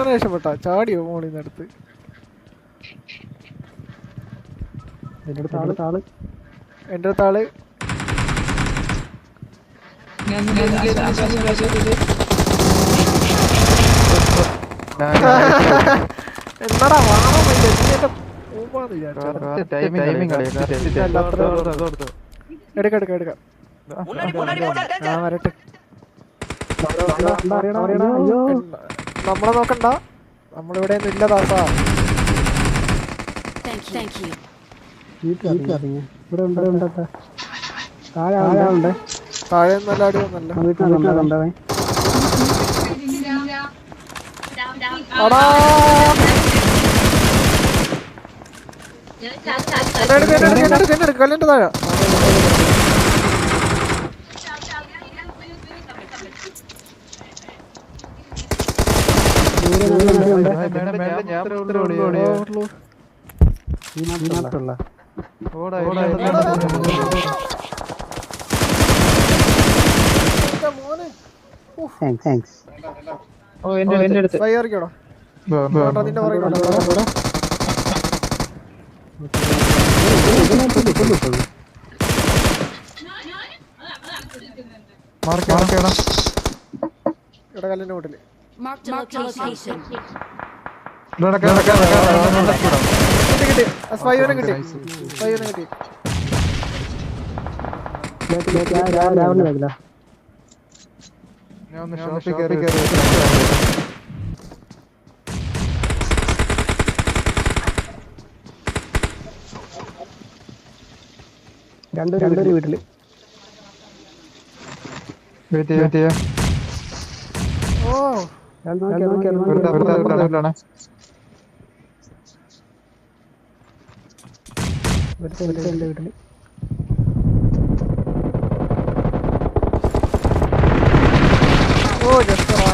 രക്ഷപ്പെട്ടാ ചാടിയോ മോളിന്ന് അടുത്ത് എന്റെ അടുത്ത് ആള് എന്താടാ വാണോ എടുക്കാം വരട്ടെ നമ്മളെ നോക്കണ്ട നമ്മളിവിടെ ഒന്നും ഇല്ല ദാസാ താഴെ നല്ല അടി വന്നല്ലോ കല്ലിന്റെ താഴെ കല്ലിന്റെ വീട്ടില് രണ്ടൊരു വീട്ടില് ഓ വീട്ടില് ഓ ജസ്റ്റ്